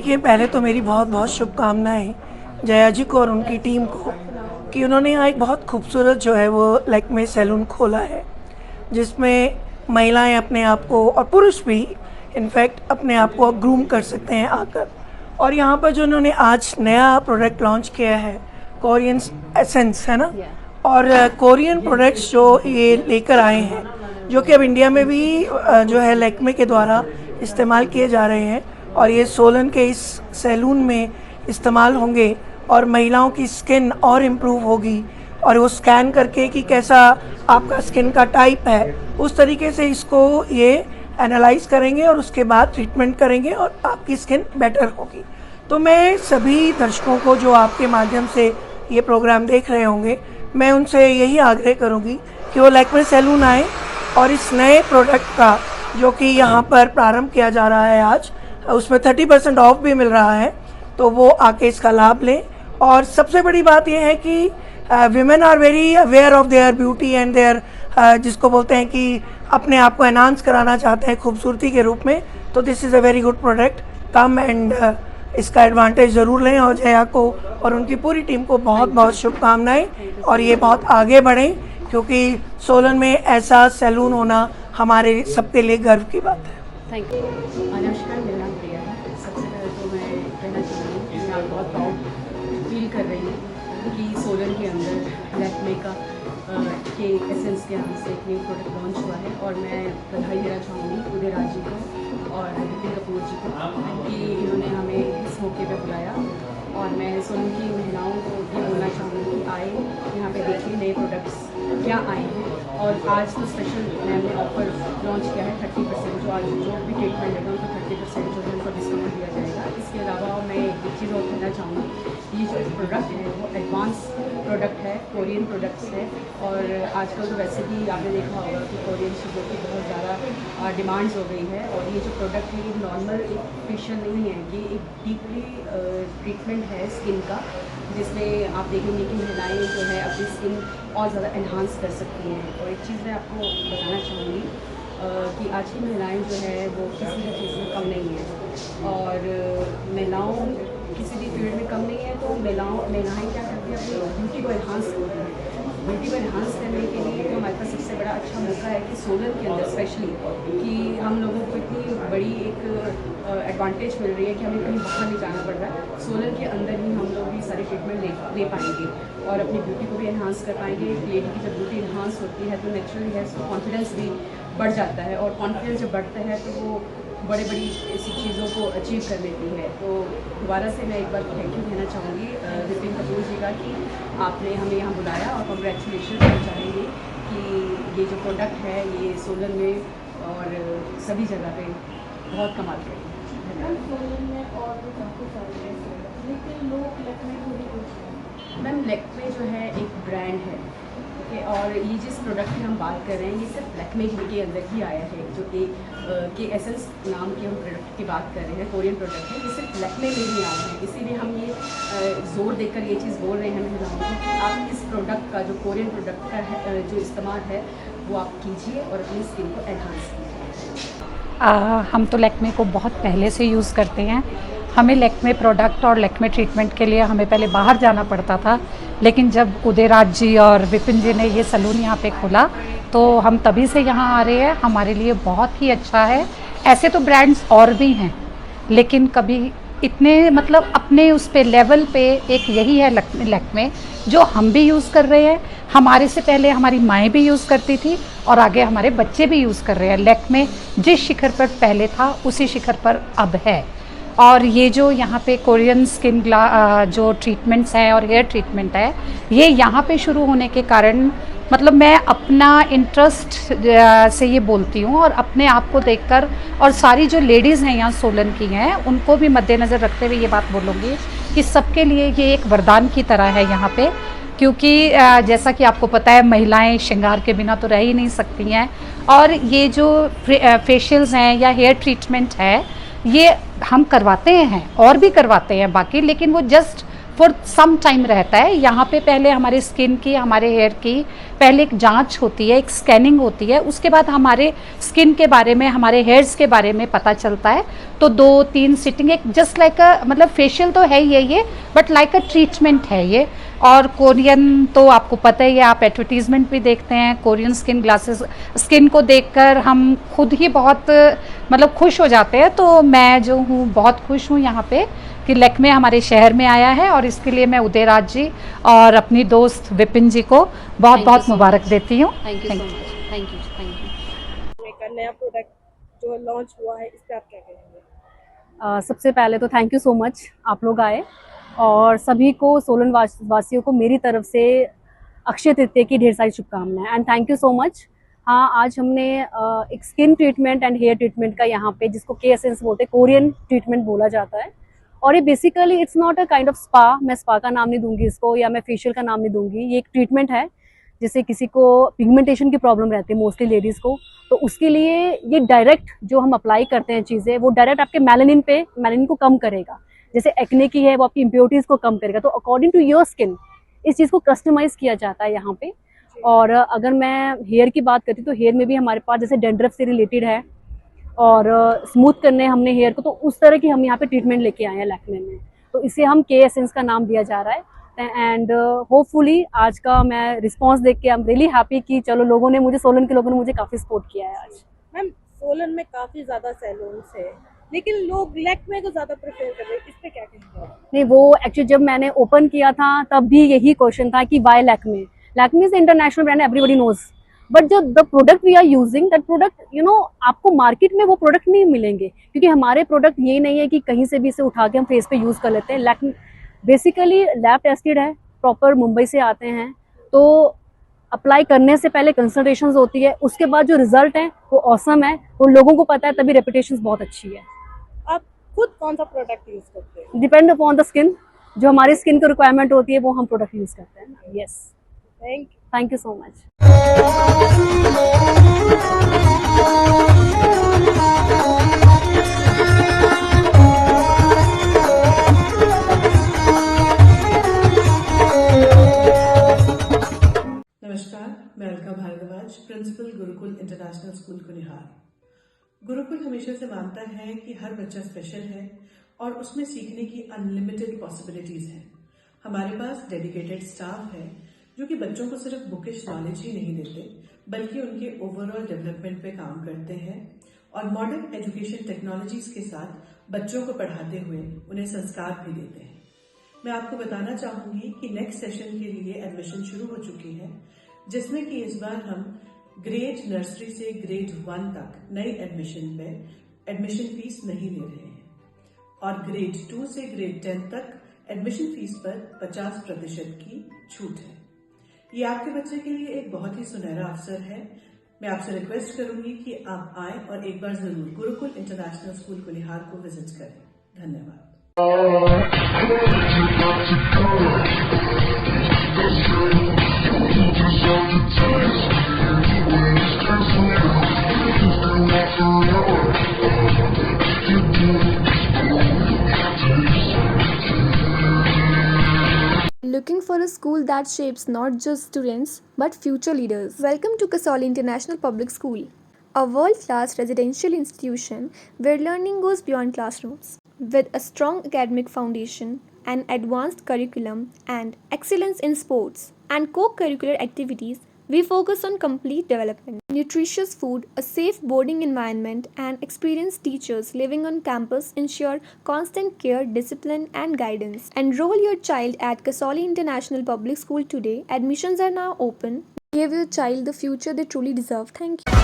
देखिए, पहले तो मेरी बहुत बहुत शुभकामनाएं जया जी को और उनकी टीम को कि उन्होंने यहाँ एक बहुत खूबसूरत जो है वो लैक्मे सैलून खोला है, जिसमें महिलाएं अपने आप को और पुरुष भी इनफैक्ट अपने आप को ग्रूम कर सकते हैं आकर। और यहाँ पर जो उन्होंने आज नया प्रोडक्ट लॉन्च किया है, कोरियन एसेंस है ना, और कोरियन प्रोडक्ट्स जो ये लेकर आए हैं, जो कि अब इंडिया में भी जो है लैक्मे के द्वारा इस्तेमाल किए जा रहे हैं, और ये सोलन के इस सैलून में इस्तेमाल होंगे और महिलाओं की स्किन और इम्प्रूव होगी, और वो स्कैन करके कि कैसा आपका स्किन का टाइप है उस तरीके से इसको ये एनालाइज करेंगे और उसके बाद ट्रीटमेंट करेंगे और आपकी स्किन बेटर होगी। तो मैं सभी दर्शकों को जो आपके माध्यम से ये प्रोग्राम देख रहे होंगे, मैं उनसे यही आग्रह करूँगी कि वो लैक्मे सैलून आए और इस नए प्रोडक्ट का जो कि यहाँ पर प्रारंभ किया जा रहा है आज, उसमें 30% ऑफ भी मिल रहा है, तो वो आके इसका लाभ लें। और सबसे बड़ी बात यह है कि women are very aware of their beauty and their, जिसको बोलते हैं कि अपने आप को एनहांस कराना चाहते हैं खूबसूरती के रूप में, तो this is a very good product. Come and इसका एडवांटेज ज़रूर लें। और जया को और उनकी पूरी टीम को बहुत बहुत शुभकामनाएं, और ये बहुत आगे बढ़ें, क्योंकि सोलन में ऐसा सैलून होना हमारे सबके लिए गर्व की बात है। Thank you. नमस्कार, मेरा नाम प्रिया है। सबसे पहले तो मैं कहना चाहूँगी कि मैं बहुत प्राउड फील कर रही हूँ कि सोलन के अंदर लैक्मे का के एसेंस के नाम से एक न्यू प्रोडक्ट लॉन्च हुआ है, और मैं बधाई देना चाहूँगी उदय राज जी को और विपिन कपूर जी को कि इन्होंने हमें इस मौके पर बुलाया। और मैं सोलन की महिलाओं को ये बोलना चाहूँगी कि आए यहाँ पे देखिए नए प्रोडक्ट्स क्या आए हैं। और आज तो स्पेशल मैंने ऑफर लॉन्च किया है 30%, जो आज जो भी ट्रीटमेंट लेगा उनको 30% जो है उनको डिस्काउंट दिया जाएगा। इसके अलावा मैं एक चीज़ और कहना चाहूँगी, ये जो प्रोडक्ट है वो एडवांस प्रोडक्ट है, कोरियन प्रोडक्ट्स है। और आजकल तो वैसे भी आपने देखा होगा कि कोरियन चीज़ों की बहुत ज़्यादा डिमांड्स हो गई है। और ये जो प्रोडक्ट है ये नॉर्मल एक फेशियल नहीं है, ये एक डीपली ट्रीटमेंट है स्किन का, जिसमें आप देखेंगे कि महिलाएं जो है अपनी स्किन और ज़्यादा एनहांस कर सकती हैं। और एक चीज़ मैं आपको बताना चाहूँगी कि आज की महिलाएं जो है वो किसी भी चीज़ में कम नहीं है, और महिलाओं किसी भी फील्ड में कम नहीं है। तो महिलाएं क्या करती हैं, अपनी ब्यूटी को एनहांस करती हैं। ब्यूटी को एनहांस करने के लिए तो हमारे पास सबसे बड़ा अच्छा मौका है कि सोलन के अंदर स्पेशली कि हम लोगों को इतनी बड़ी एक एडवांटेज मिल रही है कि हमें कहीं बाहर नहीं जाना पड़ रहा है। सोलन के अंदर ही हम लोग ये सारे ट्रीटमेंट ले पाएंगे और अपनी ब्यूटी को भी एनहांस कर पाएंगे। एक लेडी की जब ब्यूटी एनहांस होती है तो नेचुरली है उसका कॉन्फिडेंस भी बढ़ जाता है, और कॉन्फिडेंस जब बढ़ता है तो वो बड़ी ऐसी चीज़ों को अचीव कर लेती है। तो दोबारा से मैं एक बार थैंक यू कहना चाहूँगी विपिन कपूर जी का कि आपने हमें यहाँ बुलाया, और कॉन्ग्रेचुलेशन करना चाहेंगे कि ये जो प्रोडक्ट है ये सोलन में और सभी जगह पे बहुत कमाल करेगी। सोलन में और भी काफ़ी सारे लेकिन लोग लैक्मे को नहीं पूछ रहे हैं। मैम लैक्मे जो है एक ब्रांड है, ओके, और ये जिस प्रोडक्ट की हम बात कर रहे हैं ये सिर्फ लैक्मे के अंदर ही आया है, जो कि एसेंस नाम के हम प्रोडक्ट की बात कर रहे हैं, कोरियन प्रोडक्ट है, ये सिर्फ लैक्मे में ही आया है। इसीलिए हम ये जोर देकर ये चीज़ बोल रहे हैं महिलाओं को कि आप इस प्रोडक्ट का जो कोरियन प्रोडक्ट का है जो इस्तेमाल है वो आप कीजिए और अपनी स्किन को एनहांस कीजिए। हम तो लैक्मे को बहुत पहले से यूज़ करते हैं। हमें लैक्मे प्रोडक्ट और लैक्मे ट्रीटमेंट के लिए हमें पहले बाहर जाना पड़ता था, लेकिन जब उदय राज जी और विपिन जी ने ये सैलून यहाँ पे खोला तो हम तभी से यहाँ आ रहे हैं। हमारे लिए बहुत ही अच्छा है। ऐसे तो ब्रांड्स और भी हैं, लेकिन कभी इतने मतलब अपने उस पे लेवल पे एक यही है लैक्मे जो हम भी यूज़ कर रहे हैं। हमारे से पहले हमारी माएँ भी यूज़ करती थी और आगे हमारे बच्चे भी यूज़ कर रहे हैं। लैक्मे जिस शिखर पर पहले था उसी शिखर पर अब है। और ये जो यहाँ पे कोरियन स्किन जो ट्रीटमेंट्स हैं और हेयर ट्रीटमेंट है, ये यहाँ पे शुरू होने के कारण मतलब मैं अपना इंटरेस्ट से ये बोलती हूँ, और अपने आप को देखकर और सारी जो लेडीज़ हैं यहाँ सोलन की हैं उनको भी मद्देनज़र रखते हुए ये बात बोलूँगी कि सबके लिए ये एक वरदान की तरह है यहाँ पे। क्योंकि जैसा कि आपको पता है महिलाएं श्रृंगार के बिना तो रह ही नहीं सकती हैं, और ये जो फेशियल्स हैं या हेयर ट्रीटमेंट है ये हम करवाते हैं और भी करवाते हैं बाकी, लेकिन वो जस्ट फॉर सम टाइम रहता है। यहाँ पे पहले हमारे स्किन की, हमारे हेयर की पहले एक जांच होती है, एक स्कैनिंग होती है, उसके बाद हमारे स्किन के बारे में, हमारे हेयर्स के बारे में पता चलता है। तो 2-3 सिटिंग, एक जस्ट लाइक अ, मतलब फेशियल तो है ही ये, बट लाइक अ ट्रीटमेंट है ये। और कोरियन तो आपको पता ही है, आप एडवर्टीजमेंट भी देखते हैं, कोरियन स्किन ग्लासेस, स्किन को देखकर हम खुद ही बहुत मतलब खुश हो जाते हैं। तो मैं जो हूँ बहुत खुश हूँ यहाँ पे कि लैक्मे हमारे शहर में आया है, और इसके लिए मैं उदयराज जी और अपनी दोस्त विपिन जी को बहुत बहुत मुबारक देती हूँ। Thank you so much, thank you, thank you. का नया प्रोडक्ट जो लॉन्च हुआ है, इस पे आप क्या कहेंगे? सबसे पहले तो थैंक यू सो मच, आप लोग आए, और सभी को, सोलन वासियों को मेरी तरफ से अक्षय तृतीया की ढेर सारी शुभकामनाएं and thank you so much. हाँ, आज हमने एक skin treatment and hair treatment का यहाँ पे, जिसको के एसेंस बोलते हैं, कोरियन ट्रीटमेंट बोला जाता है, और ये basically it's not a kind of spa. मैं स्पा का नाम नहीं दूंगी इसको, या मैं फेशियल का नाम नहीं दूंगी। ये एक ट्रीटमेंट है। जैसे किसी को पिगमेंटेशन की प्रॉब्लम रहती है, मोस्टली लेडीज़ को, तो उसके लिए ये डायरेक्ट जो हम अप्लाई करते हैं चीज़ें, वो डायरेक्ट आपके मेलानिन को कम करेगा। जैसे एक्ने की है, वो आपकी इम्प्योरिटीज़ को कम करेगा। तो अकॉर्डिंग टू योर स्किन इस चीज़ को कस्टमाइज़ किया जाता है यहाँ पे। और अगर मैं हेयर की बात करती हूँ, तो हेयर में भी हमारे पास जैसे डैंड्रफ से रिलेटेड है, और स्मूथ करने हमने हेयर को, तो उस तरह की हम यहाँ पे ट्रीटमेंट लेके आए हैं लैक्मे में। तो इसे हम के एसेंस का नाम दिया जा रहा है। एंड होपफुली आज का मैं रिस्पांस देख के आई एम रियली हैप्पी कि चलो लोगों ने मुझे, सोलन के लोगों ने मुझे काफ़ी सपोर्ट किया है आज। मैम, सोलन में काफी ज्यादा सैलून्स है, लेकिन लोग लैक्मे को ज्यादा प्रेफर कर रहे हैं, इस पे क्या कहेंगे आप? नहीं, वो एक्चुअली जब मैंने ओपन किया था तब भी यही क्वेश्चन था कि why Lakme. Lakme is international brand, everybody knows, but जो the product we are using, that product आपको मार्केट में वो प्रोडक्ट नहीं मिलेंगे, क्योंकि हमारे प्रोडक्ट ये नहीं है कि कहीं से भी इसे उठा के हम फेस पे यूज कर लेते हैं। लैक्मे बेसिकली लैब टेस्टेड है, प्रॉपर मुंबई से आते हैं। तो अप्लाई करने से पहले कंसल्टेशंस होती है, उसके बाद जो रिजल्ट है वो ऑसम है, वो लोगों को पता है, तभी रेपुटेशन बहुत अच्छी है। आप खुद कौन सा प्रोडक्ट यूज करते हैं? डिपेंड अपॉन द स्किन, जो हमारी स्किन की रिक्वायरमेंट होती है वो हम प्रोडक्ट यूज करते हैं। Yes, thank thank you so much. नमस्कार, मैं Alka Bhardwaj, principal Gurukul international school Kunihar. Gurukul हमेशा से मानता है कि हर बच्चा स्पेशल है और उसमें सीखने की अनलिमिटेड पॉसिबिलिटीज हैं। हमारे पास डेडिकेटेड स्टाफ है जो कि बच्चों को सिर्फ बुकिश नॉलेज ही नहीं देते, बल्कि उनके ओवरऑल डेवलपमेंट पे काम करते हैं और मॉडर्न एजुकेशन टेक्नोलॉजीज के साथ बच्चों को पढ़ाते हुए उन्हें संस्कार भी देते हैं। मैं आपको बताना चाहूंगी कि नेक्स्ट सेशन के लिए एडमिशन शुरू हो चुकी है, जिसमें कि इस बार हम ग्रेड नर्सरी से ग्रेड 1 तक नई एडमिशन पे एडमिशन फीस नहीं ले रहे हैं, और ग्रेड 2 से ग्रेड 10 तक एडमिशन फीस पर 50% की छूट है। ये आपके बच्चे के लिए एक बहुत ही सुनहरा अवसर है। मैं आपसे रिक्वेस्ट करूंगी कि आप आए और एक बार जरूर गुरुकुल इंटरनेशनल स्कूल कुनिहार को विजिट करें। धन्यवाद। Looking for a school that shapes not just students but future leaders? Welcome to Kasoli International Public School, a world-class residential institution where learning goes beyond classrooms. With a strong academic foundation, an advanced curriculum, and excellence in sports and co-curricular activities, we focus on complete development. Nutritious food, a safe boarding environment, and experienced teachers living on campus ensure constant care, discipline, and guidance. Enroll your child at Kasoli International Public School today. Admissions are now open. Give your child the future they truly deserve. Thank you.